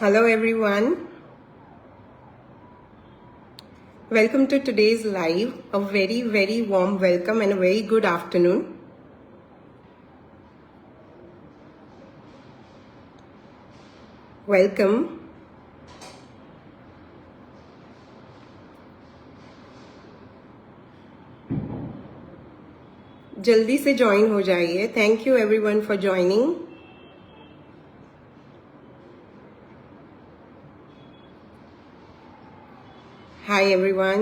Hello everyone. Welcome to today's live. A very warm welcome and a very good afternoon. Welcome. जल्दी से join हो जाइए. Thank you everyone for joining. Hi everyone.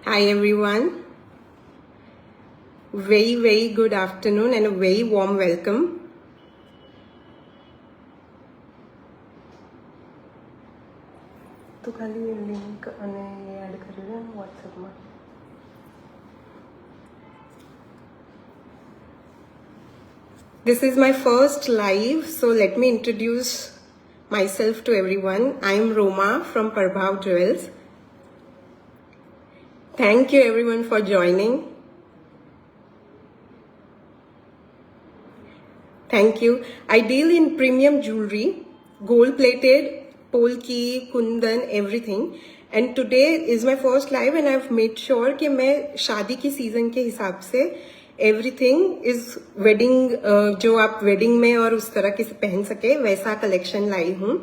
Hi everyone. Very good afternoon and a very warm welcome. तो खाली link અને add કરી દે WhatsApp માં. This is my first live, so let me introduce myself to everyone. I am Roma from Prabhav Jewels. Thank you everyone for joining. Thank you. I deal in premium jewelry, gold plated, polki, kundan, everything. And today is my first live and I've made sure कि मैं शादी की season के हिसाब से everything is wedding, जो आप wedding में और उस तरह के से पहन सके वैसा कलेक्शन लाई हूँ.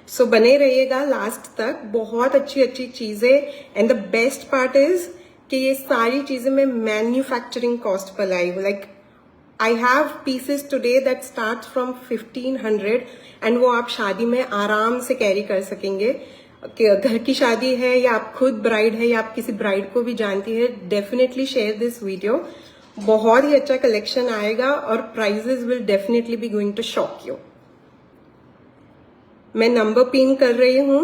सो बने रहिएगा लास्ट तक. बहुत अच्छी चीजें and the best part is कि ये सारी चीजें मैं मैन्युफैक्चरिंग कॉस्ट पर लाई हूँ. Like I have pieces today that starts from 1500 and वो आप शादी में आराम से कैरी कर सकेंगे. घर की शादी है या आप खुद ब्राइड है या आप किसी ब्राइड को भी जानती है, डेफिनेटली शेयर दिस वीडियो. बहुत ही अच्छा कलेक्शन आएगा और prices will definitely be going to shock you. मैं नंबर पिन कर रही हूं.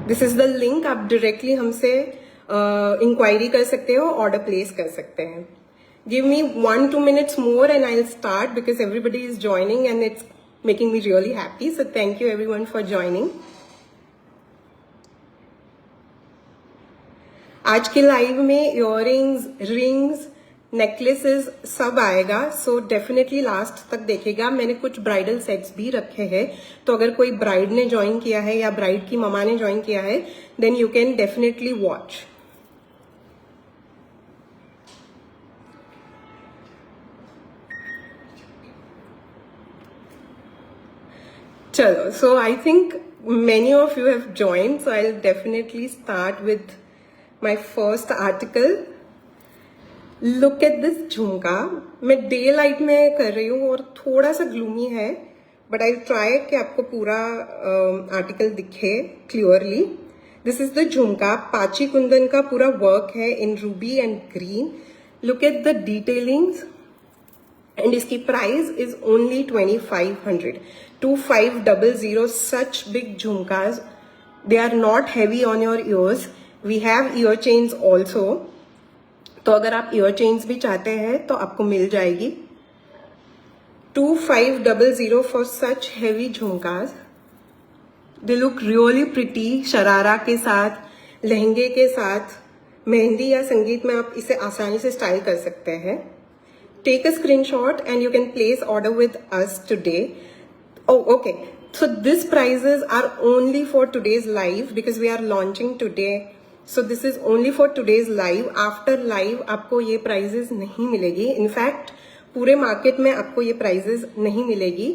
This is the link. आप डायरेक्टली हमसे इंक्वायरी कर सकते हो, ऑर्डर प्लेस कर सकते हैं. Give me 1-2 minutes more and I'll start because everybody is joining and it's making me really happy. So thank you everyone for joining. आज के लाइव में इयररिंग्स, रिंग्स, नेकलेसेस सब आएगा. सो डेफिनेटली लास्ट तक देखेगा. मैंने कुछ ब्राइडल सेट्स भी रखे हैं, तो अगर कोई ब्राइड ने ज्वाइन किया है या ब्राइड की ममा ने ज्वाइन किया है then you can definitely watch. चलो, so I think many of you have joined, so I'll definitely start with my first article. Look at this झुमका. मैं डे लाइट में कर रही हूँ और थोड़ा सा ग्लूमी है, बट आई ट्राई कि आपको पूरा आर्टिकल दिखे क्लियरली. दिस इज द झुमका. पाची कुंदन का पूरा वर्क है in ruby and green. Look at the detailings and इसकी price is only 2500. 2500. Such big झुमकास. They are not heavy on your ears. We have ear chains also. तो अगर आप ear chains भी चाहते हैं तो आपको मिल जाएगी. 2500 for such heavy झुमकास. They look really pretty. Sharara के साथ, लहंगे के साथ, मेहंदी या संगीत में आप इसे आसानी से स्टाइल कर सकते हैं. Take a screenshot and you can place order with us today. Oh, okay. So these prices are only for today's live because we are launching today. So this is only for today's live. After live आपको ये prices नहीं मिलेगी. In fact, पूरे market में आपको ये prices नहीं मिलेगी.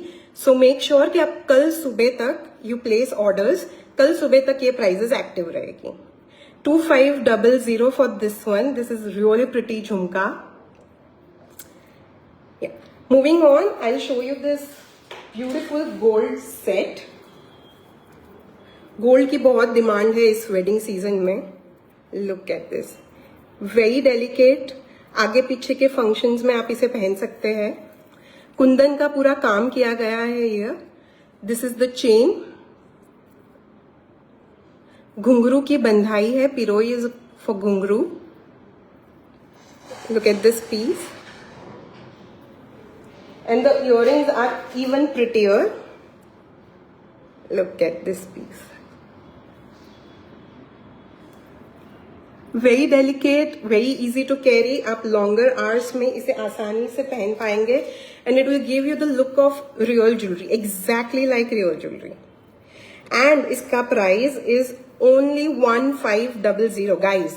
So make sure कि आप कल सुबह तक you place orders. कल सुबह तक ये prices active रहेगी. 2500 for this one. This is really pretty झुमका. Yeah. Moving on, I'll show you this beautiful gold set. Gold की बहुत डिमांड है इस वेडिंग सीजन में. Look at this. Very delicate. आगे पीछे के फंक्शंस में आप इसे पहन सकते हैं. कुंदन का पूरा काम किया गया है ये. This is the chain. घुंघरू की बंधाई है. पिरोई इज फॉर घुंघरू. Look at this piece. And the earrings are even prettier. Look at this piece. Very delicate, very easy to carry. आप लॉन्गर आवर्स में इसे आसानी से पहन पाएंगे and it will give you the look of real jewellery, exactly like real jewellery. And इसका price is only 1500 guys.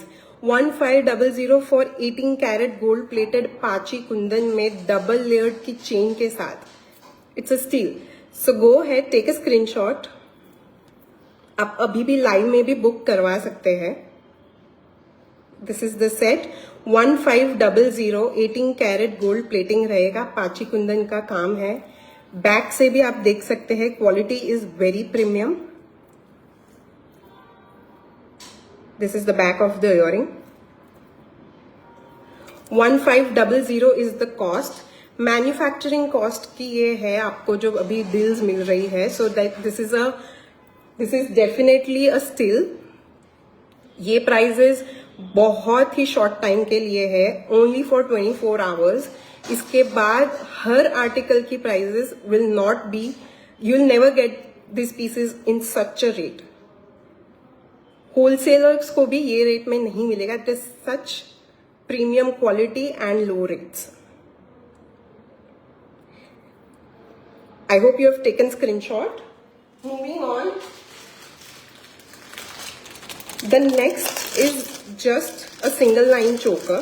1500 for 18 carat gold plated pachi kundan में double layered की चेन के साथ. It's a steal. So go ahead, take a screenshot. आप अभी भी live में भी बुक करवा सकते हैं. This is the set. 1500 18 carat gold plating रहेगा, पाची कुंदन का काम है. बैक से भी आप देख सकते हैं, quality is very premium. This is the back of the earring. 1500 is the cost. Manufacturing cost की ये है आपको जो अभी डील्स मिल रही है. So that this is definitely a still. ये प्राइजेस बहुत ही शॉर्ट टाइम के लिए है, ओनली फॉर 24 आवर्स. इसके बाद हर आर्टिकल की prices will not be, you will never get this pieces in such a rate. Wholesalers को भी ये रेट में नहीं मिलेगा. It is such premium quality and low rates. I hope you have taken screenshot. Moving on. The next is just a single line choker.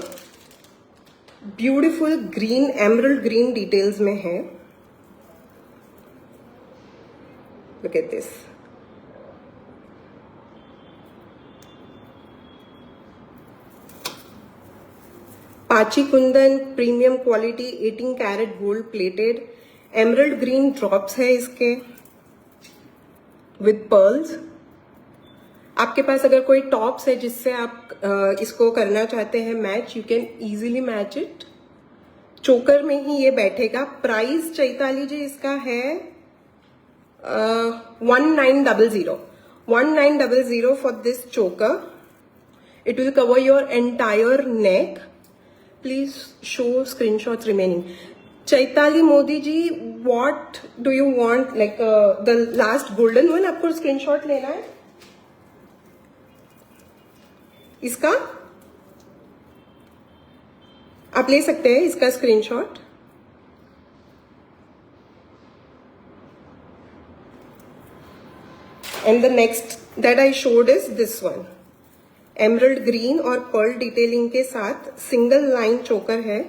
Beautiful green, emerald green details में है. Look at this. Pachi kundan premium quality 18 carat gold plated. Emerald green drops है इसके with pearls. आपके पास अगर कोई tops है जिससे आप इसको करना चाहते हैं match, you can easily match it. चोकर में ही ये बैठेगा. प्राइस चैताली जी इसका है 1900. 1900 for this choker. It will cover your entire neck. Please show screenshots remaining. Chaitali Modi ji, what do you want, like the last golden one आपको स्क्रीनशॉट लेना है इसका. आप ले सकते हैं इसका screenshot. And the next that I showed is this one. Emerald green और पर्ल डिटेलिंग के साथ सिंगल लाइन चोकर है.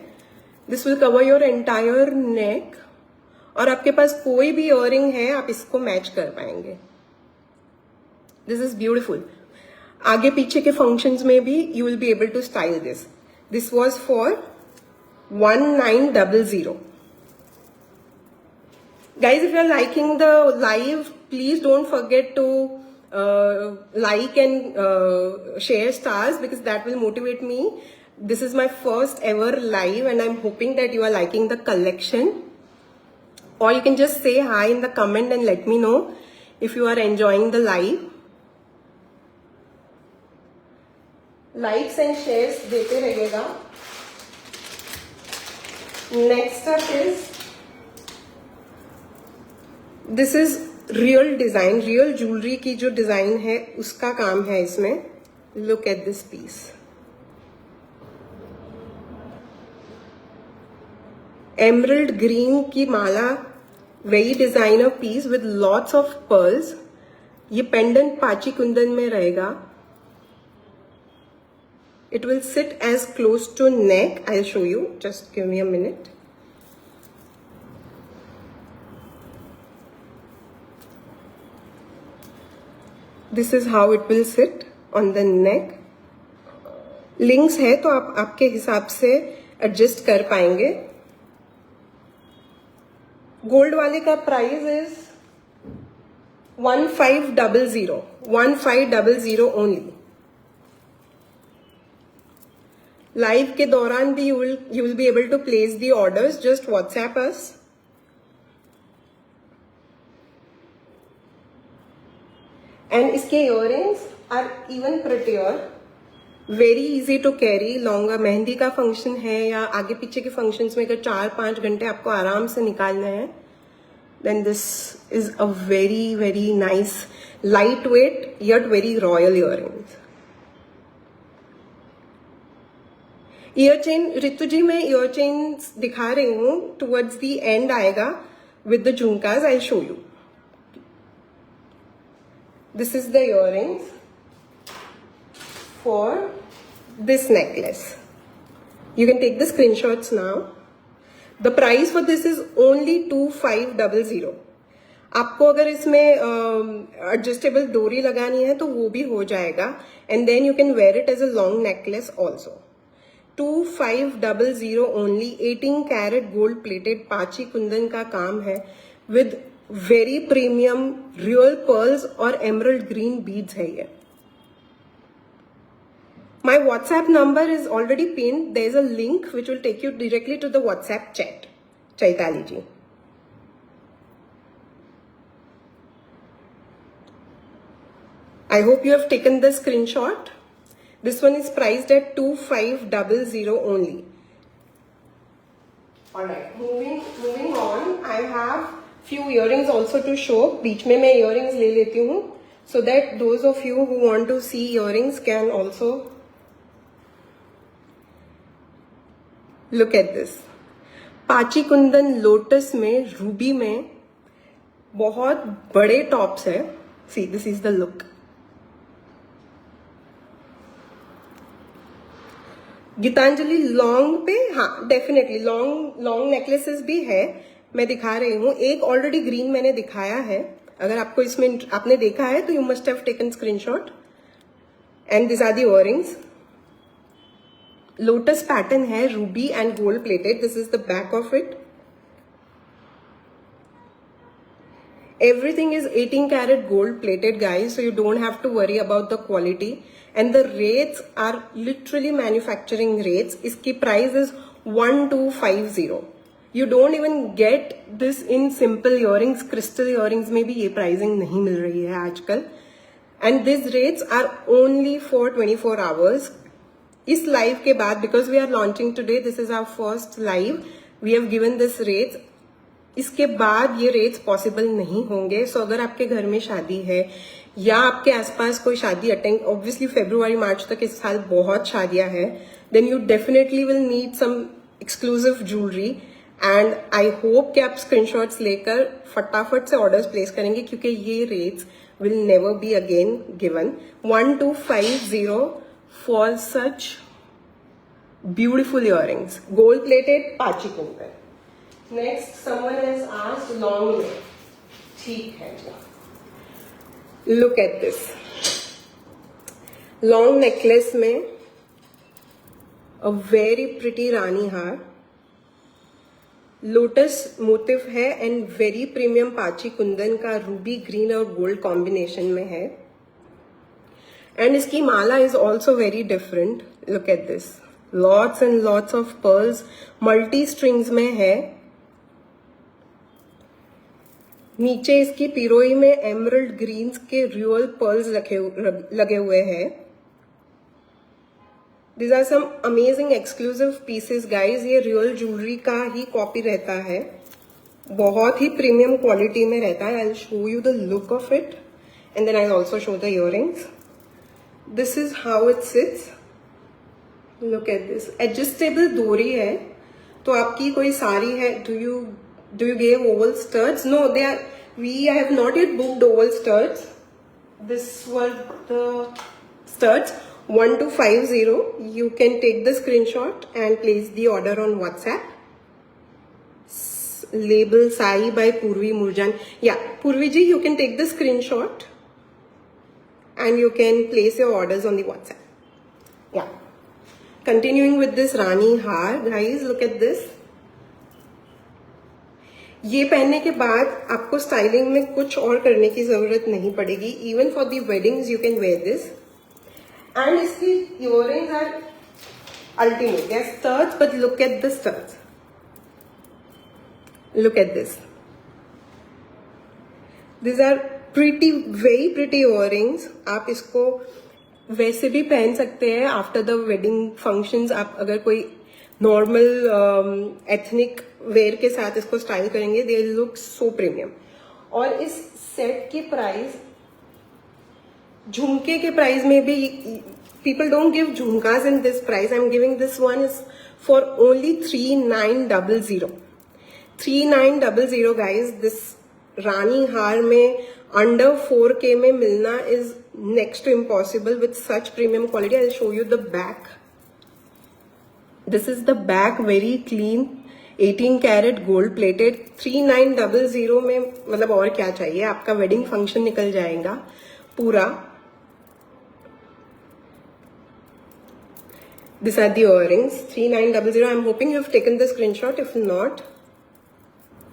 This will cover your entire neck. और आपके पास कोई भी इयरिंग है आप इसको मैच कर पाएंगे. This is beautiful. आगे पीछे के फंक्शंस में भी you will be able to style this. This was for 1900. Guys, if you are liking the live, please don't forget to like and share stars, because that will motivate me. This is my first ever live and I'm hoping that you are liking the collection. Or you can just say hi in the comment and let me know if you are enjoying the live. Likes and shares देते रहिएगा. Next up is, this is real design, real jewelry की जो design है उसका काम है इसमें. Look at this piece. Emerald green की माला, very designer piece with lots of pearls. ये pendant पाची कुंदन में रहेगा. It will sit as close to neck. I'll show you. Just give me a minute. This is how it will sit on the neck. Links है तो आप आपके हिसाब से adjust कर पाएंगे. गोल्ड वाले का प्राइस इज 1500. 1500 ओनली. लाइव के दौरान भी you will be able to place the orders. Just WhatsApp us. And इसके earrings are even prettier. Very easy to carry. Longer mehndi का फंक्शन है या आगे पीछे के फंक्शंस में अगर 4-5 घंटे आपको आराम से निकालना है, then this is a very very nice lightweight yet very royal earrings. Ear chain Ritu ji, मैं ईयर चेन दिखा रही हूँ, टुवर्ड्स द एंड आएगा विद द झुमकाज, I show you. This is the earrings for this necklace. You can take the screenshots now. The price for this is only 2500. आपको अगर इसमें adjustable डोरी लगानी है तो वो भी हो जाएगा, and then you can wear it as a long necklace also. 2500 only. 18 carat gold plated pachi kundan का काम है with very premium real pearls और एमरल्ड ग्रीन बीड्स है ये. My WhatsApp number is already pinned. There is a link which will take you directly to the WhatsApp chat. Chaitali ji. I hope you have taken the screenshot. This one is priced at 2500 only. Alright, moving on. I have few earrings also to show. बीच में मैं earrings ले लेती हूँ, so that those of you who want to see earrings can also look at this. पाची Kundan lotus में, Ruby में बहुत बड़े टॉप्स है. See, this is the look. Geetanjali long पे, हाँ डेफिनेटली लॉन्ग नेकलेसेस भी है, मैं दिखा रही हूँ. एक ऑलरेडी ग्रीन मैंने दिखाया है. अगर आपको इसमें आपने देखा है तो you must have taken screenshot. And this are the earrings. Lotus pattern है, ruby and gold plated. This is the back of it. Everything is 18 karat gold plated, guys, so you don't have to worry about the quality, and the rates are literally manufacturing rates. Iski price is 1250. You don't even get this in simple earrings. Crystal earrings में भी ये pricing नहीं मिल रही है आजकल. And these rates are only for 24 hours. इस live के बाद, because we are launching today, this is our first live, we have given this rates. इसके बाद ये रेट्स पॉसिबल नहीं होंगे. सो अगर आपके घर में शादी है या आपके आसपास कोई शादी अटेंड, ऑब्वियसली फरवरी मार्च तक इस साल बहुत शादियां हैं, then you definitely will need some exclusive jewellery. And I hope कि आप स्क्रीनशॉट्स लेकर फटाफट से ऑर्डर्स प्लेस करेंगे, क्योंकि ये rates will never be again given. 1250 for such beautiful earrings, gold plated पाची Kundan. Next, someone has asked long neck. ठीक है जी. Look at this. Long necklace में a very pretty रानी हार, लोटस मोटिव है and very premium pachi kundan का ruby green और gold combination में है. एंड इसकी माला is also very different. Look at this. Lots and lots of pearls multi strings में है. नीचे इसकी पिरोई में एमरल्ड ग्रीन्स के रियल पर्ल्स लगे हुए हैं. These are some amazing exclusive pieces, guys. ये रियल ज्वेलरी का ही कॉपी रहता है, बहुत ही प्रीमियम क्वालिटी में रहता है. I'll show you the look of it, and then I'll also show the earrings. This is how it sits. Look at this. Adjustable डोरी है, तो आपकी कोई साड़ी है. Do you give oval studs? No, I have not yet booked oval studs. This were the studs. 1250. You can take the screenshot and place the order on WhatsApp. Label Sai by Purvi Murjan. Yeah, Purvi ji, you can take the screenshot and you can place your orders on the WhatsApp. Yeah. Continuing with this Rani Har, guys, look at this. ये पहनने के बाद आपको styling में कुछ और करने की जरूरत नहीं पड़ेगी. Even for the weddings you can wear this. And इसकी earrings are ultimate. They are studs, but look at the studs. Look at this. These are pretty, very pretty earrings. आप इसको वैसे भी पहन सकते हैं आफ्टर द वेडिंग फंक्शंस. आप अगर कोई नॉर्मल एथनिक वेयर के साथ इसको स्टाइल करेंगे, दे लुक सो प्रीमियम. और इस सेट की प्राइस झुमके के प्राइस में भी people don't give jhumkas in this price. I'm giving this one is for only 3900. 3900 guys. This Rani Har में under 4K में मिलना is next to impossible with such premium quality. I'll show you the back. This is the back, very clean, 18 carat gold plated. 3900 में मतलब और क्या चाहिए, आपका wedding function निकल जाएगा पूरा. These are the earrings, 3900. I'm hoping you've taken the screenshot. If not,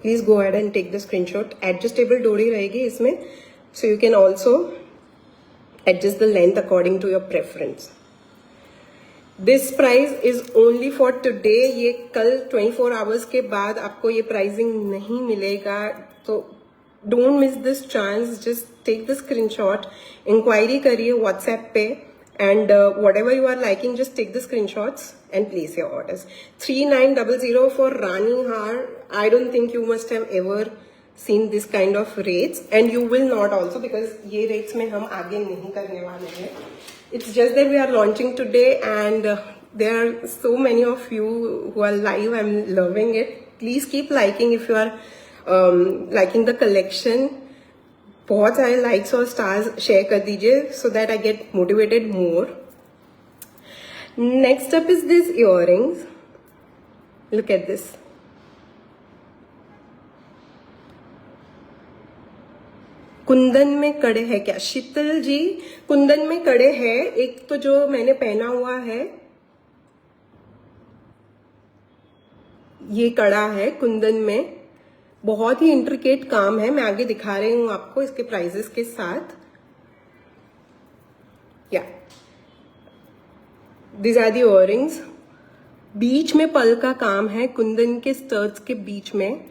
please go ahead and take the screenshot. Adjustable डोरी रहेगी इसमें, so you can also adjust the length according to your preference. This price is only for today. ये कल 24 hours के बाद आपको ये pricing नहीं मिलेगा, तो don't miss this chance. Just take the screenshot, inquiry करिए WhatsApp पे, and whatever you are liking, just take the screenshots and place your orders. 3900 for Rani Har. I don't think you must have ever seen this kind of rates, and you will not also, because ये rates में हम आगे नहीं करने वाले हैं. It's just that we are launching today, and there are so many of you who are live. I'm loving it. Please keep liking if you are liking the collection. बहुत सारे likes और stars share कर दीजिए so that I get motivated more. Next up is these earrings. Look at this. Kundan में कड़े है क्या शीतल जी? कुंदन में कड़े है. एक तो जो मैंने पहना हुआ है ये कड़ा है कुंदन में, बहुत ही इंट्रिकेट काम है. मैं आगे दिखा रही हूं आपको इसके प्राइजेस के साथ. या दिस आर दी इयररिंग्स. बीच में पल का काम है कुंदन के स्टर्ट्स के बीच में,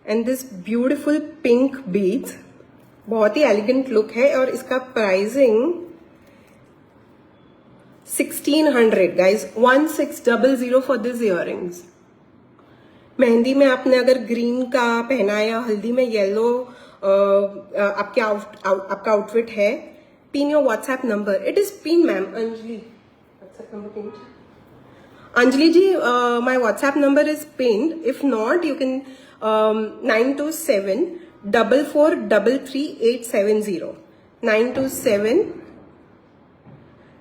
and this beautiful pink beads. बहुत ही एलिगेंट लुक है, और इसका pricing 1600 guys. 1600 for this earrings. Mehndi में आपने अगर ग्रीन का पहना है या हल्दी में येलो आपका आउटफिट है, pin your WhatsApp number. It is pin ma'am. Anjali WhatsApp number pin. Anjali ji my WhatsApp number is pinned. If not you can 92744333870. 927.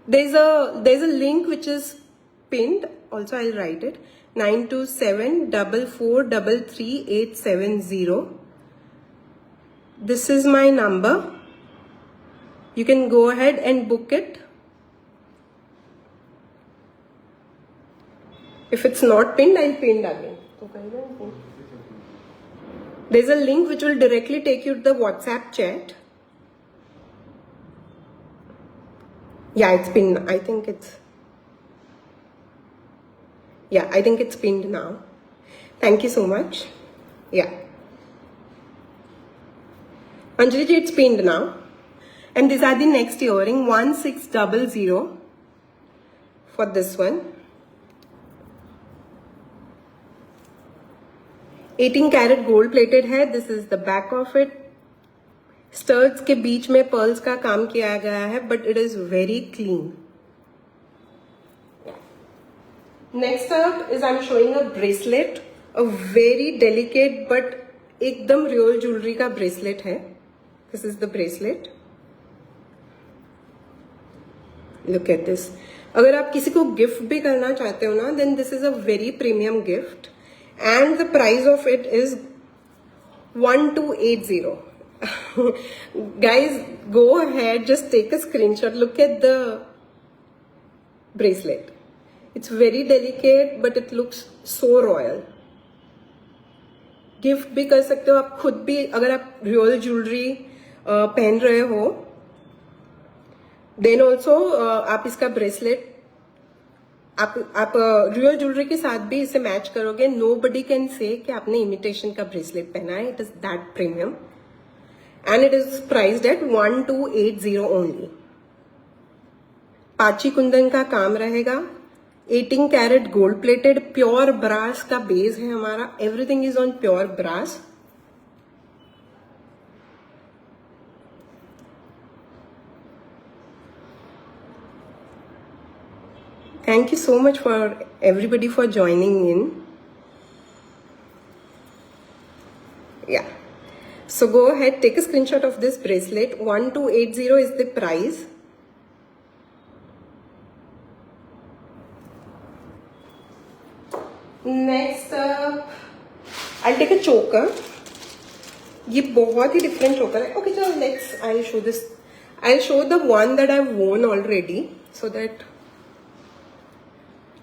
There's a link which is pinned. Also, I'll write it. 92744333870. This is my number. You can go ahead and book it. If it's not pinned, I'll pin again. There's a link which will directly take you to the WhatsApp chat. Yeah, it's pinned. I think it's pinned now. Thank you so much. Yeah. Anjali ji, it's pinned now. And these are the next earring. 1600 for this one. 18 carat gold plated है. This is the back of it. स्टर्ट्स के बीच में pearls का काम किया गया है, but it is very clean. Next up is I am showing a bracelet. A very delicate but एकदम रियल ज्वेलरी का ब्रेसलेट है. This is the bracelet. Look at this. अगर आप किसी को गिफ्ट भी करना चाहते हो ना, then this is a very premium gift. And the price of it is 1280. Guys, go ahead, just take a screenshot. Look at the bracelet. It's very delicate, but it looks so royal. Gift भी कर सकते हो आप खुद भी, अगर आप real jewellery पहन रहे हो. देन ऑल्सो आप इसका ब्रेसलेट आप रियल ज्वेलरी के साथ भी इसे मैच करोगे. नोबडी कैन से कि आपने इमिटेशन का ब्रेसलेट पहना है. It is that premium, and it is priced at 1280 only. Pachi kundan का काम रहेगा. 18 carat gold plated. Pure brass का बेस है हमारा. Everything is on pure brass. Thank you so much for everybody for joining in. Yeah. So go ahead, take a screenshot of this bracelet. 1280 is the price. Next up, I'll take a choker. ये बहुत ही different choker है. Okay, so I'll show this. I'll show the one that I've worn already, so that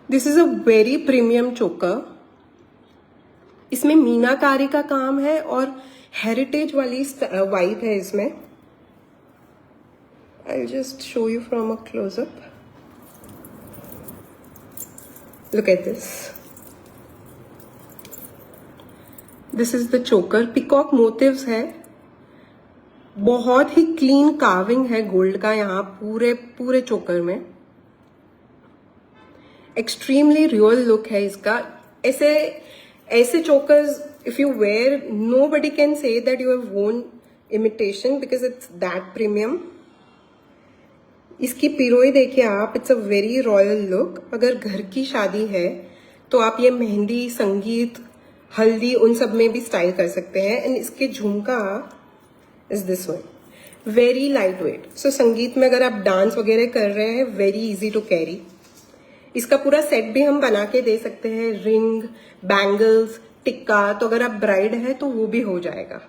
this is a very premium choker. इसमें मीनाकारी का काम है और heritage वाली vibe है इसमें. I'll just show you from a close-up. Look at this. This is the choker. Peacock motifs है. बहुत ही क्लीन कार्विंग है गोल्ड का यहाँ पूरे चोकर में. एक्सट्रीमली रियल लुक है इसका. ऐसे chokers if you wear, nobody can say that you have worn imitation because it's that premium. इसकी पिरोई देखिए आप. It's a very royal look. अगर घर की शादी है तो आप ये मेहंदी, संगीत, हल्दी उन सब में भी स्टाइल कर सकते हैं. एंड इसके झुमका is this one. Very light weight. So sangeet में अगर आप डांस वगैरह कर रहे हैं, वेरी इजी टू कैरी. इसका पूरा सेट भी हम बना के दे सकते हैं. Ring, bangles, tikka. तो अगर आप ब्राइड है तो वो भी हो जाएगा.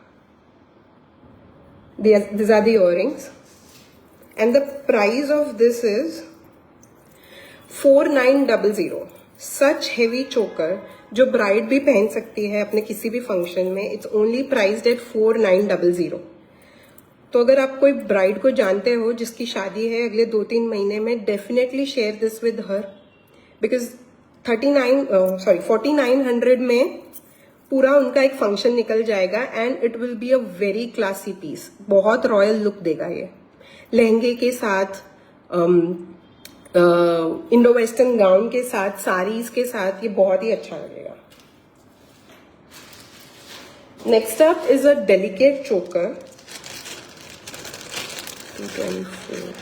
These are the earrings. And the price of this is 4900. Such heavy choker जो ब्राइड भी पहन सकती है अपने किसी भी फंक्शन में. It's only priced eight 4900. तो अगर आप कोई ब्राइड को जानते हो जिसकी शादी है अगले 2-3 महीने में, definitely share this with her. Because 4900 में पूरा उनका एक फंक्शन निकल जाएगा. And it will be a very classy piece. बहुत रॉयल लुक देगा ये. लहंगे के साथ, इंडो वेस्टर्न गाउन के साथ, साड़ीज के साथ ये बहुत ही अच्छा लगेगा. Next up is a delicate चोकर. 224.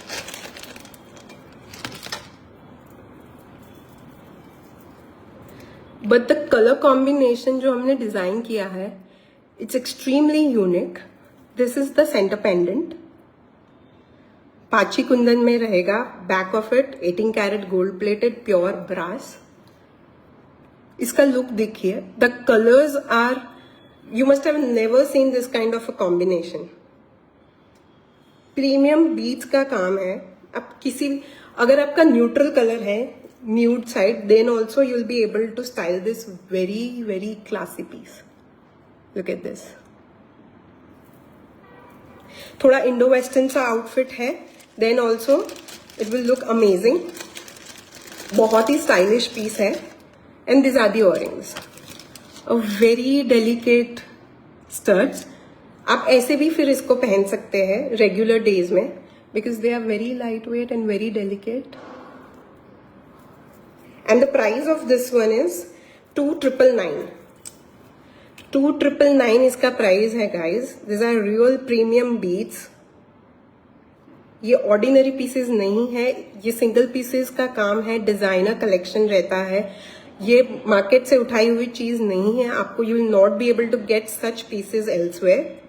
बट द कलर कॉम्बिनेशन जो हमने डिजाइन किया है, it's extremely unique. This is the centre pendant. Pachi kundan में रहेगा. Back of it 18 carat gold plated pure brass. इसका लुक देखिए. The colours are, you must have never seen this kind of a combination. Premium beads का काम है. आप अगर आपका न्यूट्रल कलर है, nude side, then also you'll be able to style this very classy piece. Look at this. थोड़ा Indo western सा outfit है, then also it will look amazing. बहुत ही स्टाइलिश पीस है. and these are the earrings. A very delicate studs. आप ऐसे भी फिर इसको पहन सकते हैं रेगुलर डेज में, because they are very lightweight and very delicate. And the price of this one is 2999. 2999 इसका प्राइस है guys. These are real premium beads. ये ऑर्डिनरी पीसेस नहीं है. ये सिंगल पीसेस का काम है. डिजाइनर कलेक्शन रहता है. ये मार्केट से उठाई हुई चीज नहीं है. आपको you will not be able to get such pieces elsewhere.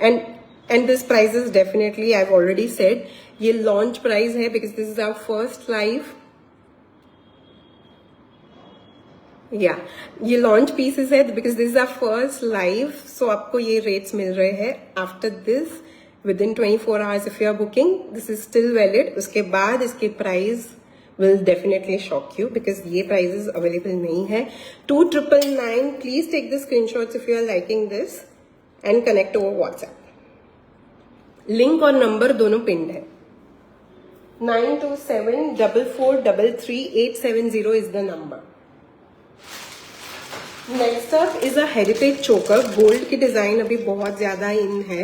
And this price is definitely, I have already said, ये लॉन्च प्राइस है because this is our first live. ये लॉन्च पीसेस है because this is our first live. So आपको ये rates मिल रहे हैं. After this within 24 hours if you are booking, this is still valid. उसके बाद इसके price will definitely shock you because ये prices available नहीं है. 2999. Please take the screenshots if you are liking this and connect over WhatsApp. Link और number दोनों पिंड है. 9274433870 is the number. Next up is a heritage choker. Gold की design अभी बहुत ज्यादा इन है.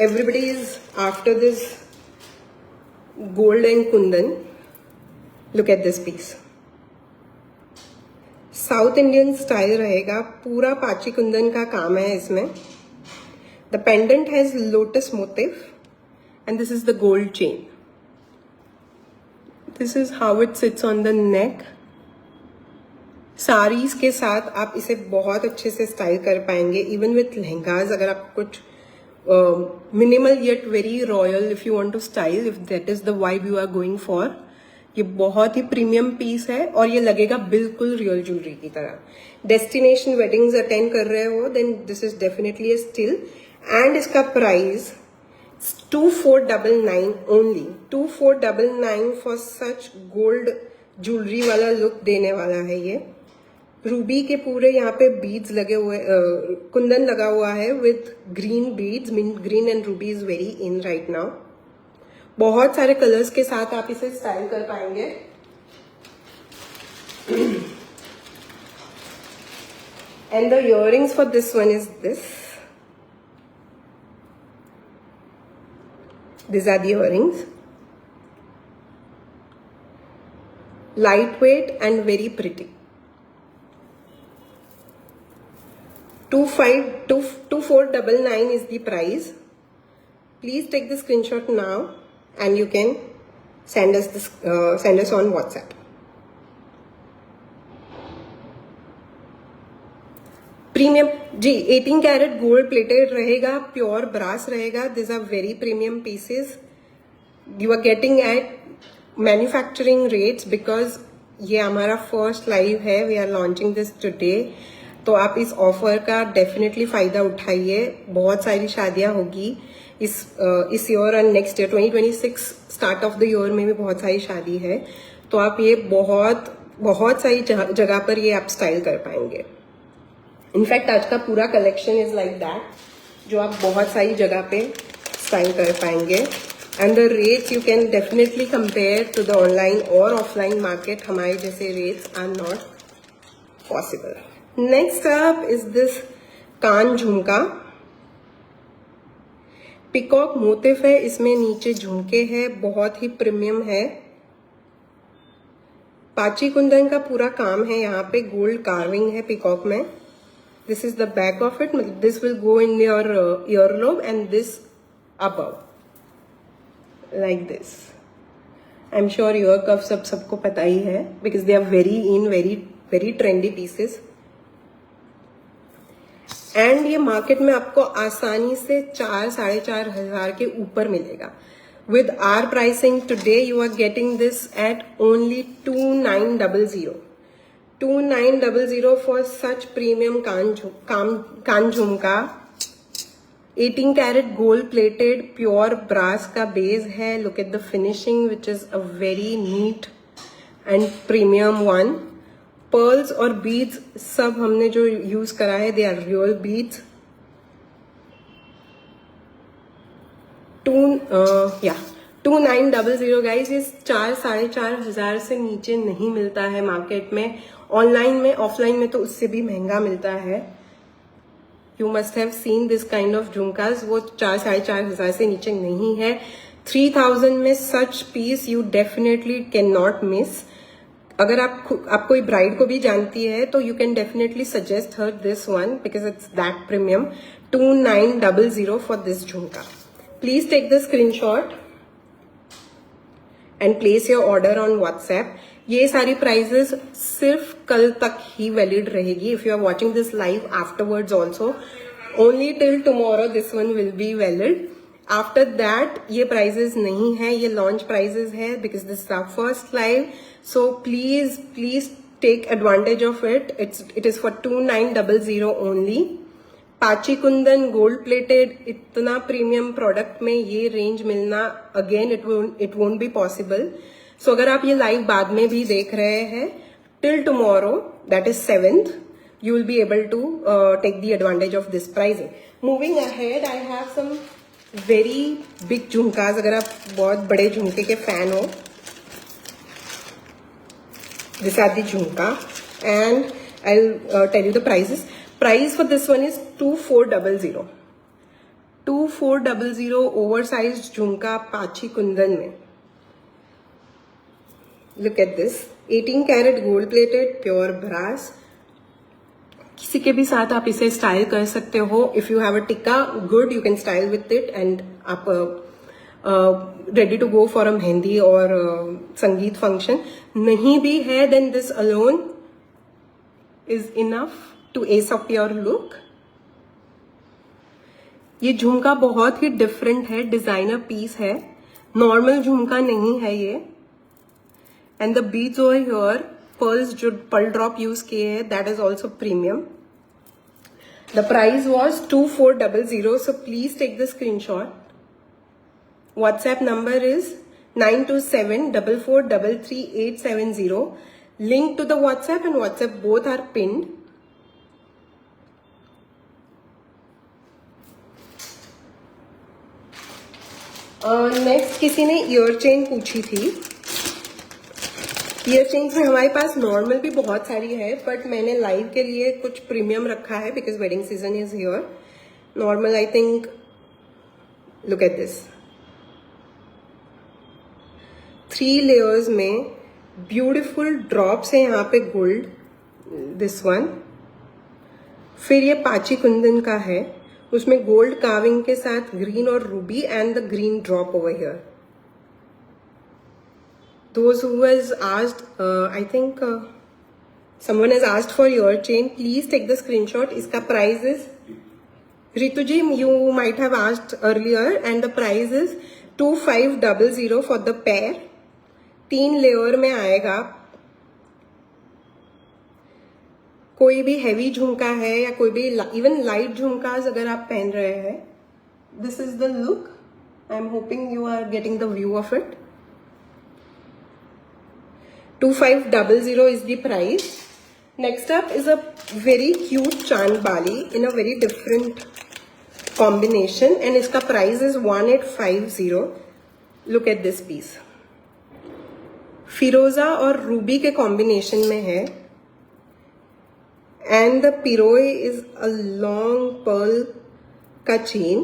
Everybody is after this gold and kundan. Look at this piece. South Indian style रहेगा. पूरा पाची कुंदन का काम है इसमें. The pendant has lotus motif and this is the gold chain. This is how it sits on the neck. Saris के साथ आप इसे बहुत अच्छे से स्टाइल कर पाएंगे, इवन विथ लहंगाज। अगर आप कुछ minimal yet very royal if you want to style, if that is the vibe you are going for, ये बहुत ही प्रीमियम पीस है और ये लगेगा बिल्कुल रियल ज्वेलरी की तरह। डेस्टिनेशन वेडिंग्स अटेंड कर रहे हो then this is definitely a steal. And इसका price 2499 only, 2499 for such gold jewellery वाला लुक देने वाला है ये। रूबी के पूरे यहाँ पे बीड्स लगे हुए, कुंदन लगा हुआ है with green beads. Mint green and ruby is very in right now. बहुत सारे कलर्स के साथ आप इसे स्टाइल कर पाएंगे। And the earrings for this one is this. These are the earrings. Lightweight and very pretty. 2499 is the price. Please take the screenshot now and you can send us this, send us on WhatsApp. Premium जी 18 carat gold plated रहेगा, pure brass रहेगा। This are very premium pieces. You are getting at manufacturing rates because ये हमारा first live है। We are launching this today, तो आप इस offer का डेफिनेटली फायदा उठाइए। बहुत सारी शादियां होगी इस ईयर और next year 2026 start of the year में भी बहुत सारी शादी है, तो आप ये बहुत सारी जगह पर ये आप स्टाइल कर पाएंगे। इनफैक्ट आज का पूरा कलेक्शन इज लाइक दैट, जो आप बहुत सारी जगह पे स्टाइल कर पाएंगे। And the rates you can definitely compare to the online और ऑफलाइन मार्केट। हमारे जैसे rates are not possible. Next up is this कान झुमका। पिकॉक मोटिफ है, इसमें नीचे झुमके हैं, बहुत ही प्रीमियम है। पाची कुंदन का पूरा काम है, यहाँ पे गोल्ड कार्विंग है पिकॉक में। This is the back of it. This will go in your earlobe and this above, like this. I'm sure ear cuffs सबको पता ही है because they are very in, very trendy pieces. And ये market में आपको आसानी से 4-4.5 हजार के ऊपर मिलेगा। With our pricing today, you are getting this at only 2900. 2900 for such premium कान झुमका। 18 carat gold plated pure brass का बेस है। Look at the finishing which is a very neat and premium one. Pearls और beads सब हमने जो use करा है they are real beads. 2900 guys. ये 4-4.5 हजार से नीचे नहीं मिलता है मार्केट में। ऑनलाइन में, ऑफलाइन में तो उससे भी महंगा मिलता है। You must have seen this kind of झुमकास। वो 4-4.5 हजार से नीचे नहीं है। 3000 में such piece you definitely can not miss. अगर आप कोई ब्राइड को भी जानती है तो you can definitely suggest her this one because it's that premium. 2900 for this झुमका। Please take the screenshot and place your order on WhatsApp. ये सारी प्राइजेस सिर्फ कल तक ही वैलिड रहेगी। If you are watching this live afterwards also, only till tomorrow this one will be valid. After that ये prices नहीं है, ये लॉन्च प्राइजेस है because this is our first live. So please take advantage of it. It is for 2900 only. Pachi kundan gold plated, इतना premium product में ये range मिलना again it won't be possible. So अगर आप ये लाइव बाद में भी देख रहे हैं, till tomorrow that is 7th, you will be able to take the advantage of this pricing. Moving ahead, I have some very big झुमकास। अगर आप बहुत बड़े झुमके के फैन हो, this are the झुमका and I'll tell you the prices. Price for this one is 2400. 2400 oversized झुमका पाची कुंदन में। Look at this, 18 carat gold plated pure brass. किसी के भी साथ आप इसे स्टाइल कर सकते हो। If you have a tikka, good, you can style with it. And आप ready to go for a mehndi और संगीत फंक्शन नहीं भी है, then this alone is enough to ace up your look. ये झुमका बहुत ही डिफरेंट है, डिजाइनर पीस है, नॉर्मल झुमका नहीं है ये. And the beads over here, pearls जो पर्ल ड्रॉप यूज किए हैं, that is also premium. The price was 2400, so please take the screenshot. WhatsApp number is 9274433870. Link to the WhatsApp and WhatsApp both are pinned. Next किसी ने year chain पूछी थी. Year chains में हमारे पास normal भी बहुत सारी है, बट मैंने लाइव के लिए कुछ प्रीमियम रखा है because wedding season is here. Normal I think, look at this, 3 layers में ब्यूटिफुल ड्रॉप्स है यहाँ पे गोल्ड, दिस वन. फिर ये पाची कुंदन का है, उसमें गोल्ड कार्विंग के साथ ग्रीन और Ruby and the green drop over here. Those who has asked, I think someone has asked for ear chain. Please take the screenshot. इसका price is, Ritu ji, you might have asked earlier, and the price is 2500 for the pair. 3 layer में आएगा. कोई भी heavy झुमका है या कोई भी इवन लाइट झुमकाज अगर आप पहन रहे हैं, this is the look. I am hoping you are getting the view of it. 2500 is the price. Next up is a very cute Chand Bali in a very different combination, and इसका price is 1850. Look at this piece. फिरोजा और Ruby के combination में है, and the piroe is a long pearl का चेन.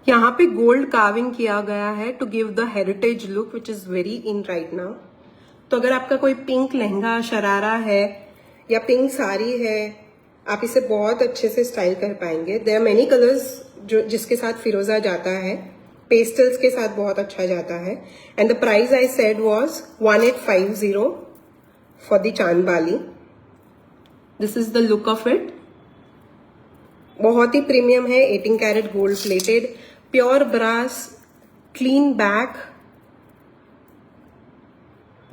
यहाँ पे gold carving किया गया है to give the heritage look which is very in right now. तो अगर आपका कोई पिंक लहंगा शरारा है या पिंक साड़ी है, आप इसे बहुत अच्छे से स्टाइल कर पाएंगे. देयर आर मेनी कलर्स जो जिसके साथ फिरोजा जाता है, पेस्टल्स के साथ बहुत अच्छा जाता है. And the price I said was 1850 for the chand bali. This is the look of it. बहुत ही प्रीमियम है, 18 carat gold plated, pure brass, clean back.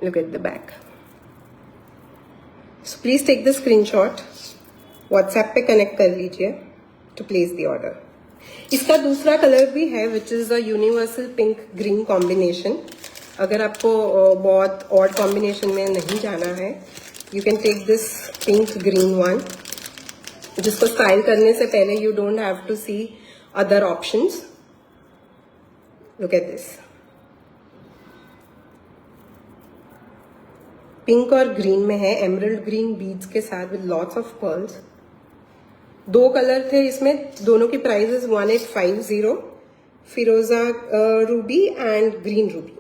Look at the back. So please take the screenshot, WhatsApp पे connect कर लीजिए to place the order. इसका दूसरा colour भी है which is the universal pink green combination. अगर आपको बहुत ऑड कॉम्बिनेशन में नहीं जाना है, you can take this pink green one, जिसको स्टाइल करने से पहले you don't have to see other options. Look at this. Pink और ग्रीन में है, एमरल्ड ग्रीन बीड्स के साथ with lots of pearls. 2 colour थे इसमें, दोनों की प्राइस 1850, फिरोजा ruby and green ruby.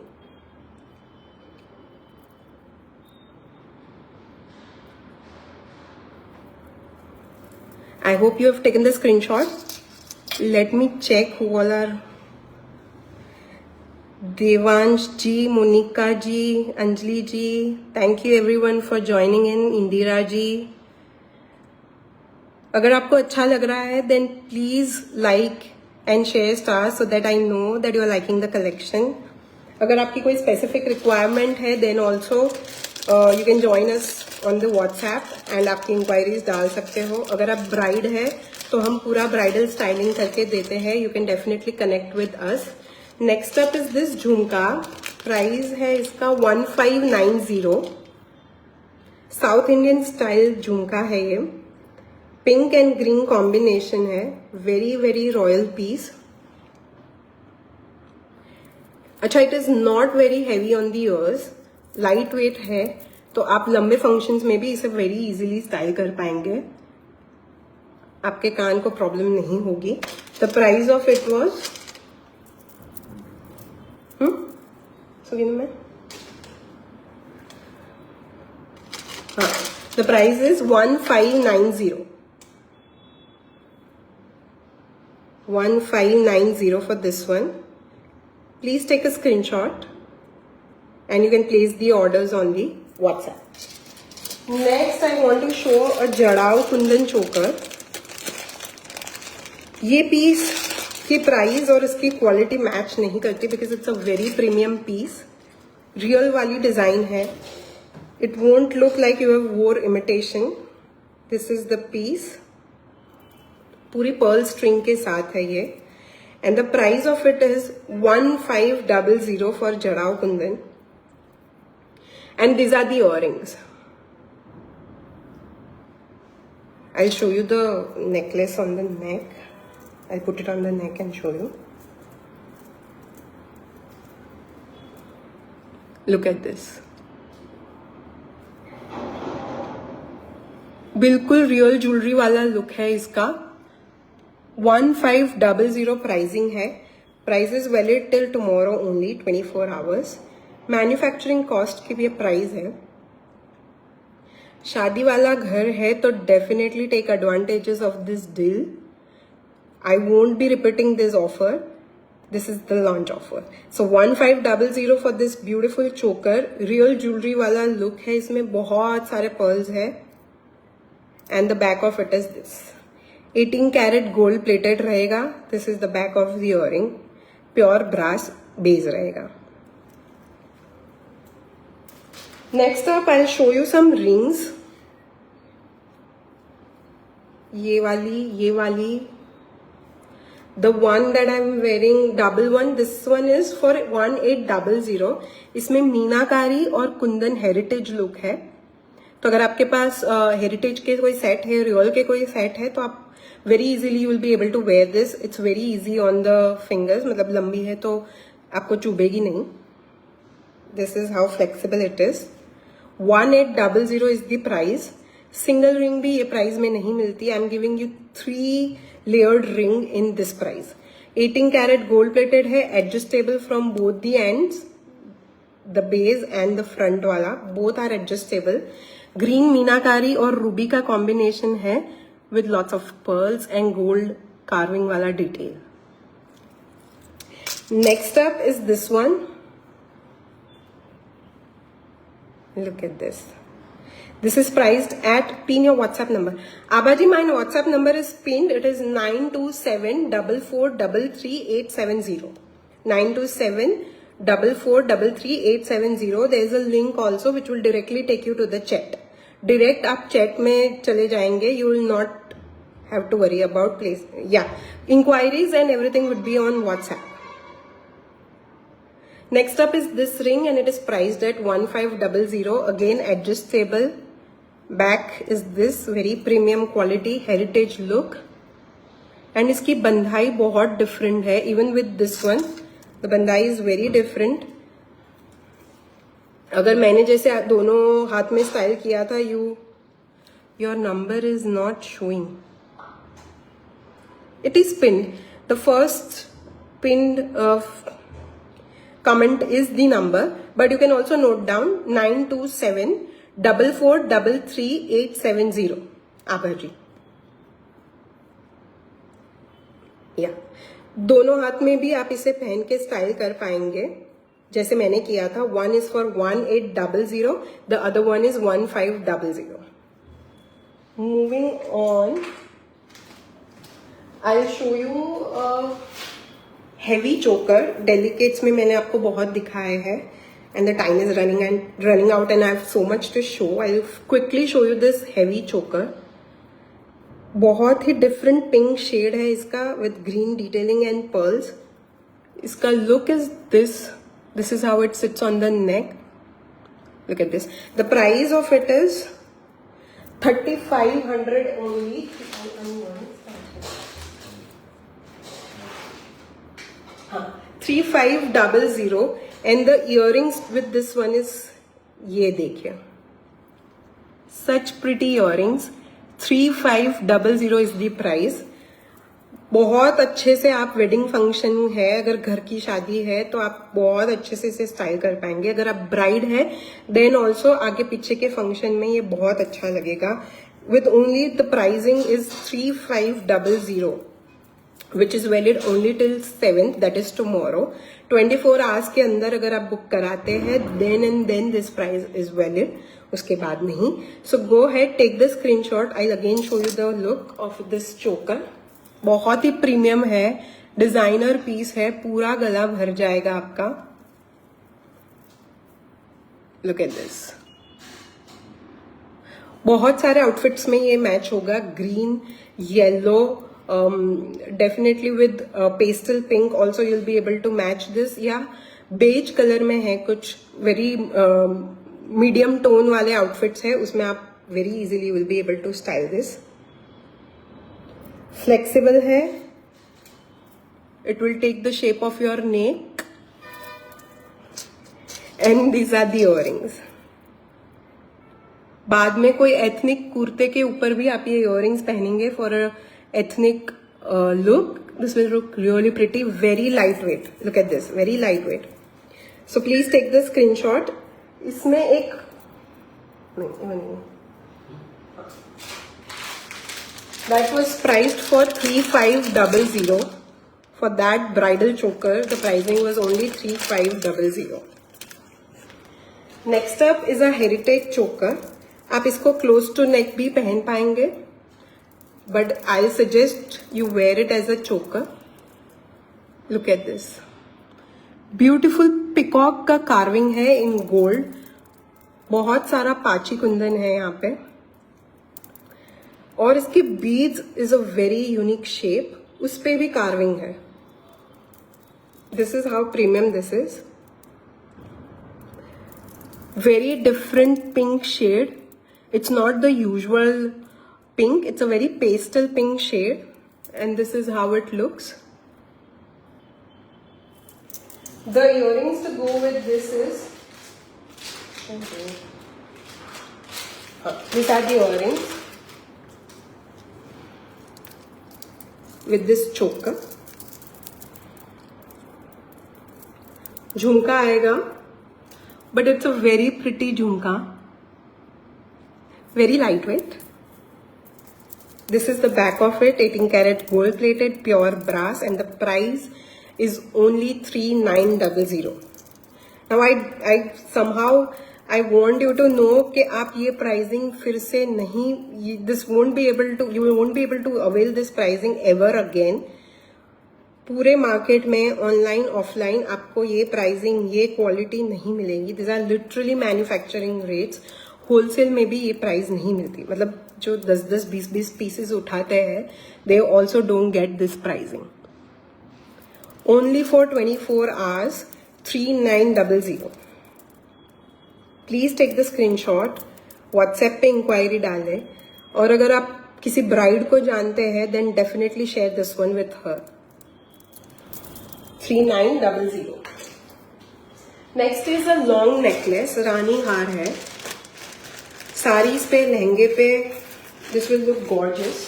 I hope you have taken the screenshot. Let me check who all are. Devansh ji, Monika ji, Anjali ji, thank you everyone for joining in. Indira ji. अगर आपको अच्छा लग रहा है then please like and share stars so that I know that you are liking the collection. अगर आपकी कोई specific requirement है then also you can join us on the WhatsApp and आपकी इंक्वायरीज डाल सकते हो. अगर आप ब्राइड है तो हम पूरा ब्राइडल स्टाइलिंग करके देते हैं. You can definitely connect with us. Next up is this jhumka. Price है इसका 1590. साउथ इंडियन स्टाइल झुमका है ये. पिंक एंड ग्रीन कॉम्बिनेशन है. Very very royal piece. अच्छा, it is not very heavy on the ears, light weight है, तो आप लंबे फंक्शंस में भी इसे वेरी इजीली स्टाइल कर पाएंगे. आपके कान को प्रॉब्लम नहीं होगी. The price of it was में हाँ, the price is 1590. 1590 for this one. Please take a screenshot and you can place the orders on the WhatsApp. Next I want to show a Jadao Kundan choker. ये piece की price और इसकी quality match नहीं करती because it's a very premium piece. Real वाली design है. It won't look like you have wore imitation. This is the piece. पूरी pearl string के साथ है ये. And the price of it is 1500 for jadau kundan. And these are the earrings. I'll show you the necklace on the neck. I'll put it on the neck and show you. Look at this. बिल्कुल real jewellery वाला look है इसका. 1500 pricing है. Price is valid till tomorrow only 24 hours. Manufacturing cost की भी price है. शादी वाला घर है तो definitely take advantages of this deal. I won't be repeating this offer. This is the launch offer. So 1500 for this beautiful choker. Real jewelry वाला look है. इसमें बहुत सारे pearls है. And the back of it is this. 18 karat gold plated रहेगा. This is the back of the earring. Pure brass base रहेगा. Next up, I'll show you some rings. ये वाली. The one that I'm wearing, double one, this one is for 1800. इसमें मीनाकारी और Kundan heritage look है. तो अगर आपके पास हेरिटेज के कोई सेट है, रियल के कोई सेट है, तो आप very easily you will be able to wear this. It's very easy on the fingers. मतलब लंबी है तो आपको चुभेगी नहीं. This is how flexible it is. 1800 is the price. Single ring भी ये प्राइस में नहीं मिलती. I am giving you 3 layered ring in this price. 18 karat gold plated है. Adjustable from both the ends, the base and the front वाला, both are adjustable. Green मीनाकारी और ruby का combination है with lots of pearls and gold carving वाला detail. Next up is this one. Look at this. This is priced at, pin your WhatsApp number. Abaji, my WhatsApp number is pinned. It is 9274433870. 9274433870. There is a link also which will directly take you to the chat. Direct आप chat में चले जाएंगे. You will not have to worry about place. Yeah, inquiries and everything would be on WhatsApp. Next up is this ring and it is priced at 1500. Again adjustable. Back is this very premium quality heritage look. And इसकी बंधाई बहुत different है. Even with this one, the Badhaai is very different. अगर मैंने जैसे दोनों हाथ में style किया था, your number is not showing. It is pinned. The first pinned comment is the number, but you can also note down 92744333870. आभाजी. या दोनों हाथ में भी आप इसे पहन के स्टाइल कर पाएंगे जैसे मैंने किया था. One is for 1800, the other one is 1500. Moving on, I'll show you a heavy choker. Delicates में मैंने आपको बहुत दिखाया है. And the time is running out and I have so much to show. I'll quickly show you this heavy choker. बहुत ही different pink shade है इसका with green detailing and pearls. इसका look is this. This is how it sits on the neck. Look at this. The price of it is 3500 only. 3500. And the earrings with this one is, ये देखिए, such pretty earrings. 3500 is the price. बहुत अच्छे से आप wedding function है, अगर घर की शादी है तो आप बहुत अच्छे से इसे स्टाइल कर पाएंगे. अगर आप ब्राइड है देन ऑल्सो आगे पीछे के फंक्शन में ये बहुत अच्छा लगेगा. With only the pricing is 3500. which is valid only till 7th, that is tomorrow. 24 hours के अंदर अगर आप बुक कराते हैं then and then this price is valid, उसके बाद नहीं. So go ahead, take the screenshot. I'll again show you the look of this choker. बहुत ही प्रीमियम है, डिजाइनर पीस है, पूरा गला भर जाएगा आपका. Look at this. बहुत सारे आउटफिट्स में ये मैच होगा. Green, yellow, definitely with pastel pink also you'll be able to match this. या बेज कलर में है, कुछ वेरी मीडियम टोन वाले आउटफिट्स है, उसमें आप very easily will be able to style this. Flexible है, it will take the shape of your neck. And these are the earrings. बाद में कोई एथनिक कुर्ते के ऊपर भी आप ये इयररिंग्स पहनेंगे for a ethnic look. This will look really pretty. Very light weight. Look at this, very light weight. So please take the screenshot. इसमें एक नहीं, that was priced for 3500. For that bridal choker, the pricing was only 3500. Next up is a heritage choker. आप इसको close to neck भी पहन पाएंगे, but I suggest you wear it as a choker. Look at this. Beautiful peacock का carving है in gold. बहुत सारा पाची कुंदन है यहाँ पे, और इसकी beads is a very unique shape. उस पे भी कार्विंग है. This is how premium this is. Very different pink shade. It's not the usual pink, it's a very pastel pink shade, and this is how it looks. The earrings to go with this is, these are the earrings with this choker. झुमका आएगा, but it's a very pretty झुमका, very lightweight. This is the back of it, 18 karat gold plated pure brass, and the price is only 3900. Now I somehow I want you to know कि आप ये pricing फिर से नहीं, this won't be able to, you won't be able to avail this pricing ever again. पूरे market में online offline आपको ये प्राइसिंग, ये क्वालिटी नहीं मिलेगी. This are literally manufacturing rates. Wholesale में भी ये प्राइस नहीं मिलती. मतलब जो 10-10, 20-20 पीसेस उठाते हैं, they also don't get this pricing. Only for 24 hours 3900. Please take the screenshot. WhatsApp पे इंक्वायरी डालें, और अगर आप किसी ब्राइड को जानते हैं then definitely share this one with her. 3900. Next is a long necklace. Rani haar है. साड़ीज पे, लहंगे पे this will look gorgeous.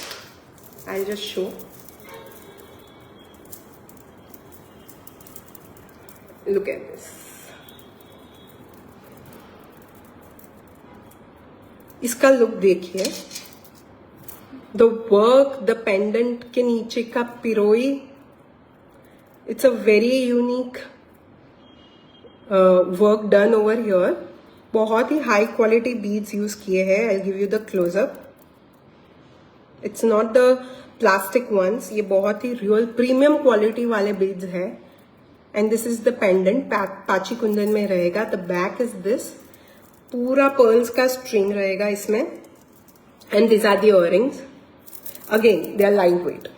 I just show. Look at this. इसका लुक देखिए. द वर्क, द पेंडेंट के नीचे का पिरोई, it's a very unique work done over here. बहुत ही हाई क्वालिटी बीड्स यूज किए हैं. I give you the closeup. It's not the plastic ones. ये बहुत ही रियल प्रीमियम क्वालिटी वाले बीड्स है. And this is the pendant. Pachi kundan में रहेगा. The back is this. पूरा पर्ल्स का स्ट्रिंग रहेगा इसमें. And this are the earrings. Again they are light weight.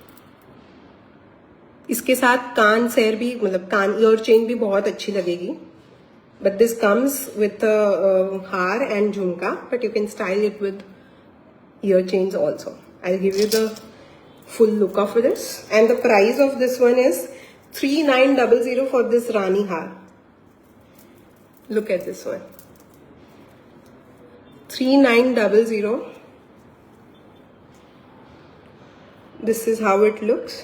इसके साथ कान सेर भी, मतलब कान ईयर चेन भी बहुत अच्छी लगेगी. But this comes with haar and jhumka, but you can style it with ear chains also. I give you the full look of this. And the price of this one is 3900 for this rani haar. Look at this one. 3900. This is how it looks.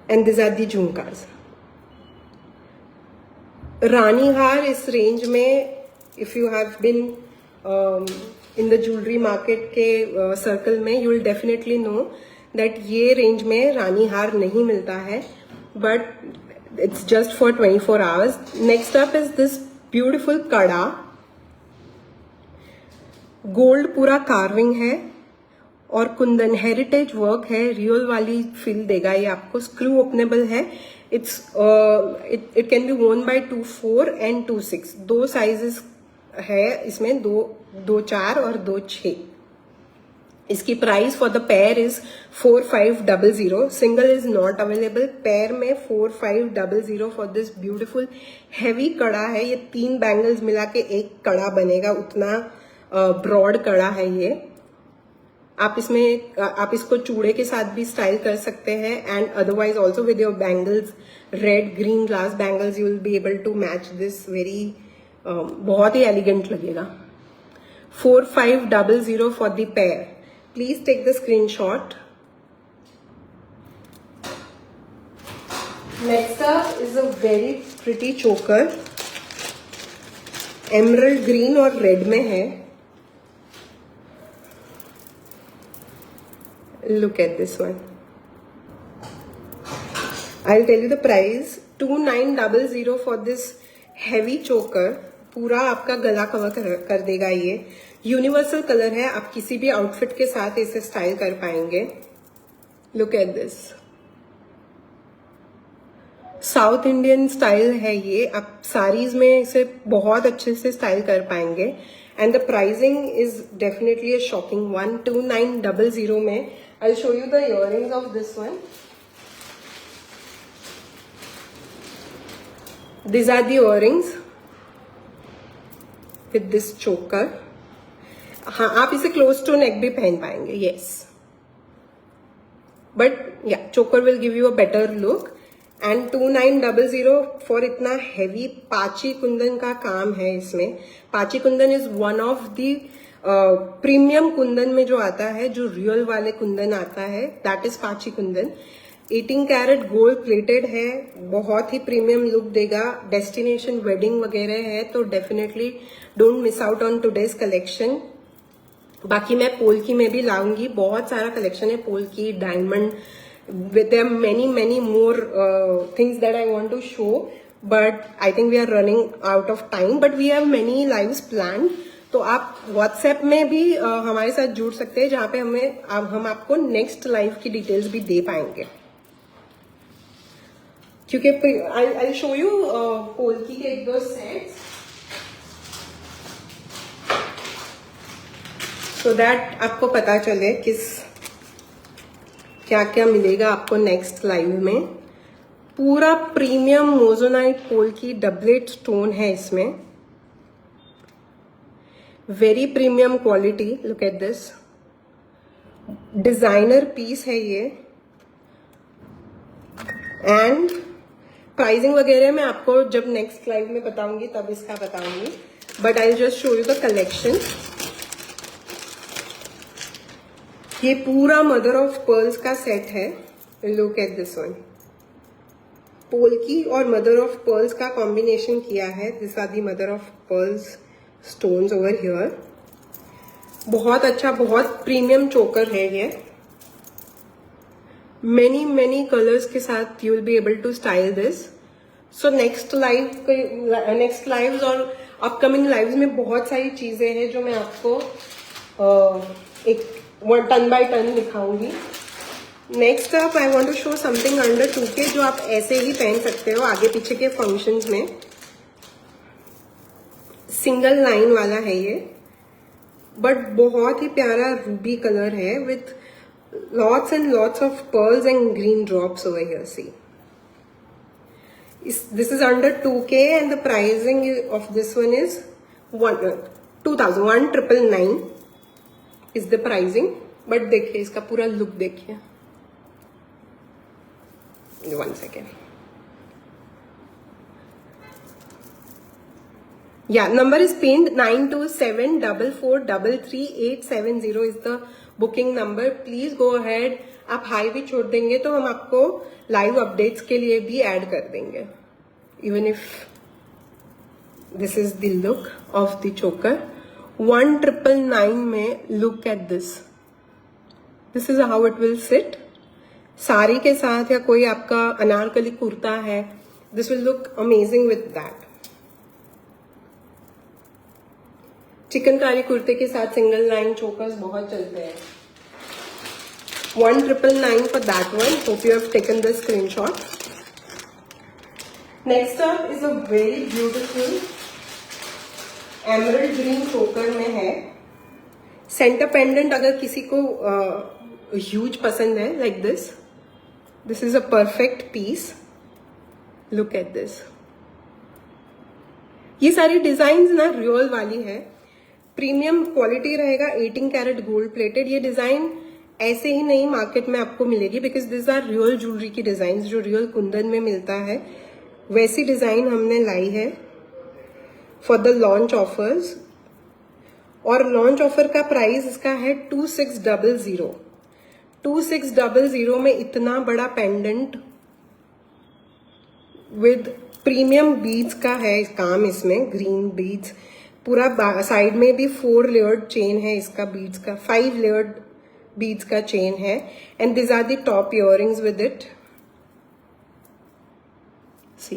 And these are the झुमकास. रानी हार इस range में, if you have been in the jewellery market के circle में you will definitely know that ये range में रानी हार नहीं मिलता है, but it's just for 24 hours. Next up is this beautiful कड़ा. गोल्ड पूरा कार्विंग है और कुंदन हेरिटेज वर्क है. रियल वाली फील देगा ये आपको. स्क्रू ओपनेबल है. It can be worn by 2-4 and 2-6. 2 sizes है इसमें, 2-4 और 2-6. इसकी price for the pair is 4500. Single is not available. Pair में 4500 फॉर दिस ब्यूटिफुल हैवी कड़ा है. ये 3 बैंगल्स मिला के एक कड़ा बनेगा, उतना ब्रॉड कड़ा है ये. आप इसको चूड़े के साथ भी स्टाइल कर सकते हैं, and otherwise also with your bangles, red green glass bangles, you will be able to match this very. बहुत ही एलिगेंट लगेगा. 4500 for the pair. Please take the screenshot. Next up is a very pretty choker. Emerald green और red में है. Look at this one. I'll tell you the price. 2900 for this heavy choker. पूरा आपका गला cover कर देगा ये. Universal colour है. आप किसी भी आउटफिट के साथ इसे स्टाइल कर पाएंगे. Look at this. South Indian style है ये. आप साड़ीज में इसे बहुत अच्छे से स्टाइल कर पाएंगे. And the pricing is definitely a shocking one. 2900 में. I'll show you the earrings of this one. These are the earrings with this choker. हाँ, आप इसे close to neck भी पहन पाएंगे. Yes. But yeah, choker will give you a better look. And 2900 for इतना heavy पाची कुंदन का काम है इसमें. पाची Kundan is one of the premium Kundan में जो आता है, जो रियल वाले कुंदन आता है, दैट इज पाची कुंदन. 18 कैरेट गोल्ड प्लेटेड है. बहुत ही प्रीमियम लुक देगा. डेस्टिनेशन वेडिंग वगैरह है तो definitely don't miss out on today's collection. बाकी मैं पोल्की में भी लाऊंगी. बहुत सारा कलेक्शन है polki, diamond. There are many more things that I want to show, but I think we are running out of time. But we have many lives planned. तो आप WhatsApp में भी हमारे साथ जुड़ सकते हैं, जहाँ पे हम आपको नेक्स्ट लाइव की डिटेल्स भी दे पाएंगे. क्योंकि I'll show you पोल्की के 1-2 सेट्स, so that आपको पता चले क्या क्या मिलेगा आपको नेक्स्ट लाइव में. पूरा premium moissanite polki doublet stone है इसमें. Very premium quality. Look at this. Designer piece है ये. एंड प्राइसिंग वगैरह मैं आपको जब नेक्स्ट लाइव में बताऊंगी तब इसका बताऊंगी. But I just show you the collection. ये पूरा मदर ऑफ पर्ल्स का सेट है. Look at this one. Polki और मदर ऑफ पर्ल्स का कॉम्बिनेशन किया है. This are the mother of pearls stones over here. बहुत अच्छा, बहुत प्रीमियम चोकर है ये. मेनी कलर्स के साथ you will be able to style this. So next lives और अपकमिंग लाइव्स में बहुत सारी चीजें हैं जो मैं आपको एक टन बाय टन दिखाऊंगी. Next up I want to show something under 2K जो आप ऐसे ही पहन सकते हो आगे पीछे के फंक्शंस में. सिंगल लाइन वाला है ये, बट बहुत ही प्यारा रूबी कलर है with lots and lots of pearls and green drops over here. See, this is under 2K and the pricing of this one is 1999 is the pricing. But देखिए इसका पूरा look देखिए. One second. Yeah, number is pinned. 9274433870 is the booking number. Please go ahead. आप high भी छोड़ देंगे तो हम आपको लाइव अपडेट्स के लिए भी ऐड कर देंगे. Even if this is the look of the चोकर. 1999 में look at this is how it will sit. Sari के साथ या कोई आपका अनारकली कुर्ता है, this will look amazing with that. Chikankari कुर्ते के साथ सिंगल लाइन चोकर्स बहुत चलते हैं। 1999 for that one. Hope you have taken the screenshot. Next up is a very beautiful emerald green choker में है। सेंटर पेंडेंट अगर किसी को ह्यूज पसंद है, like this is a perfect piece. Look at this. ये सारी डिजाइन ना रियल वाली है, प्रीमियम क्वालिटी रहेगा, 18 कैरेट गोल्ड प्लेटेड। ये डिजाइन ऐसे ही नहीं मार्केट में आपको मिलेगी, because this are real jewellery की डिजाइन जो रियल कुंदन में मिलता है, वैसी डिजाइन हमने लाई है फॉर द लॉन्च ऑफर्स। और लॉन्च ऑफर का प्राइस इसका है 2600। 2600 में इतना बड़ा पेंडेंट विद प्रीमियम बीड्स का है काम, इसमें ग्रीन बीड्स, पूरा साइड में भी 4 लेयर्ड चेन है इसका बीड्स का, 5 लेयर्ड बीड्स का चेन है, and this are the top earrings with it. See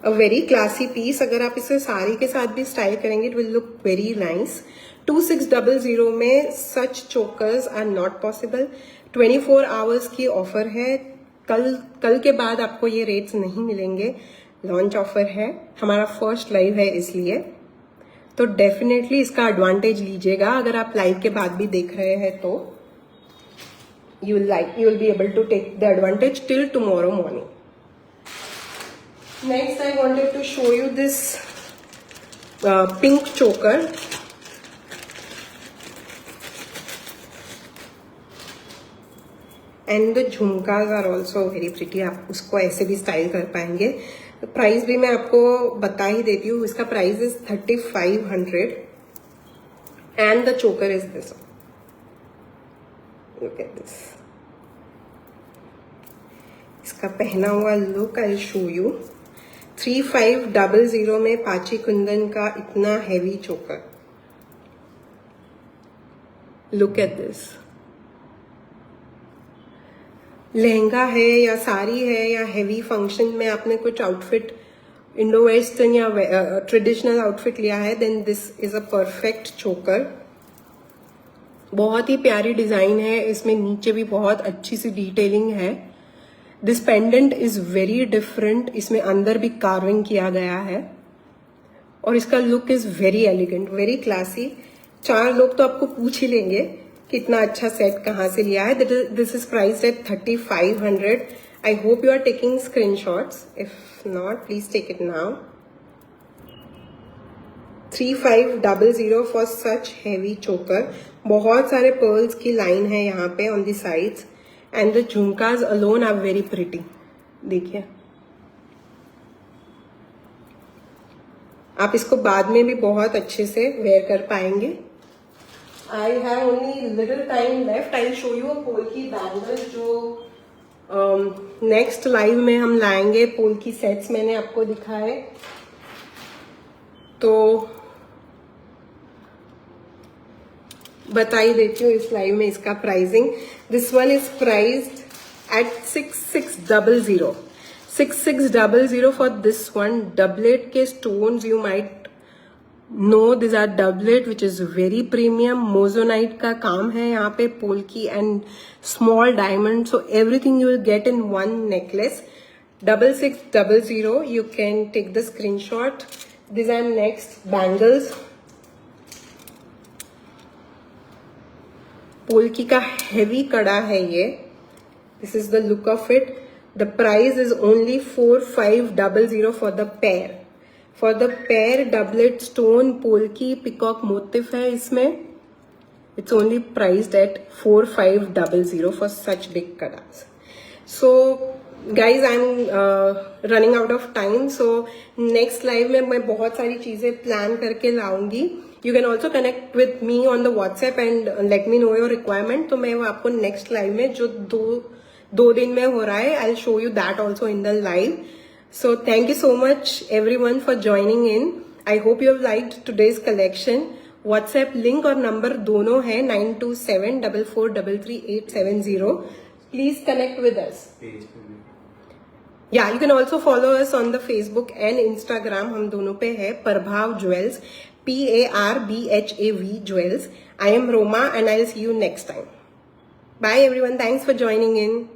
a very classy piece. अगर आप इसे साड़ी के साथ भी स्टाइल करेंगे, it will look very nice. 2600 में such chokers are not possible. 24 hours की ऑफर है, कल के बाद आपको ये रेट्स नहीं मिलेंगे। लॉन्च ऑफर है, हमारा फर्स्ट लाइव है इसलिए, तो डेफिनेटली इसका एडवांटेज लीजिएगा। अगर आप लाइव के बाद भी देख रहे हैं तो you will be able to take the advantage till tomorrow morning. Next I wanted to show you this pink choker. And the jhumkas are also very pretty, आप उसको ऐसे भी स्टाइल कर पाएंगे। प्राइस भी मैं आपको बता ही देती हूँ, इसका प्राइस इज 3500 एंड द चोकर is this. Look at this, इसका पहना हुआ लुक आई शो यू। 3500 में पाची कुंदन का इतना हैवी चोकर। Look at this. लहंगा है या साड़ी है या हेवी फंक्शन में आपने कुछ आउटफिट इंडो वेस्टर्न या ट्रेडिशनल आउटफिट लिया है, then this is a perfect choker. बहुत ही प्यारी डिजाइन है, इसमें नीचे भी बहुत अच्छी सी डिटेलिंग है। This pendant is very different, इसमें अंदर भी कार्विंग किया गया है और इसका look is very elegant, very classy. 4 लोग तो आपको पूछ ही लेंगे कितना अच्छा सेट कहाँ से लिया है। This is priced at 3500। I hope you are taking screenshots, if not please take it now. 3500 for such heavy choker. बहुत सारे पर्ल्स की लाइन है यहाँ पे on the sides, and the jhumkas alone are very pretty. देखिए, आप इसको बाद में भी बहुत अच्छे से वेयर कर पाएंगे। I have only little time left. I'll show you a polki bangles जो नेक्स्ट लाइव में हम लाएंगे। पोल्की सेट्स मैंने आपको दिखाए, तो बता ही देती हूँ इस लाइव में इसका pricing. This one is priced at 6600। 6600 for this one. Doublet के stones you might know, this are doublet which is very premium. Moissanite का काम है यहाँ पे, polki and small diamond, so everything you will get in one necklace. 6600, you can take the screenshot. These are next bangles. Polki का heavy कड़ा है ये. This is the look of it. The price is only 4500 for the pair. For the pair doublet stone polki peacock motif है इसमें. It's only priced at 4500 for such big kadas. So guys, I'm running out of time. So next live में मैं बहुत सारी चीजें plan करके लाऊंगी. You can also connect with me on the WhatsApp and let me know your requirement. तो मैं वो आपको next live में जो दो दिन में हो रहा है, I'll show you that also in the live. So thank you so much everyone for joining in. I hope you have liked today's collection. WhatsApp link और number दोनों है 9274433870. Please connect with us. Yeah, you can also follow us on the Facebook and Instagram. हम दोनों पे है Prabhav Jewels, PARBHAV Jewels. I am Roma and I'll see you next time. Bye everyone. Thanks for joining in.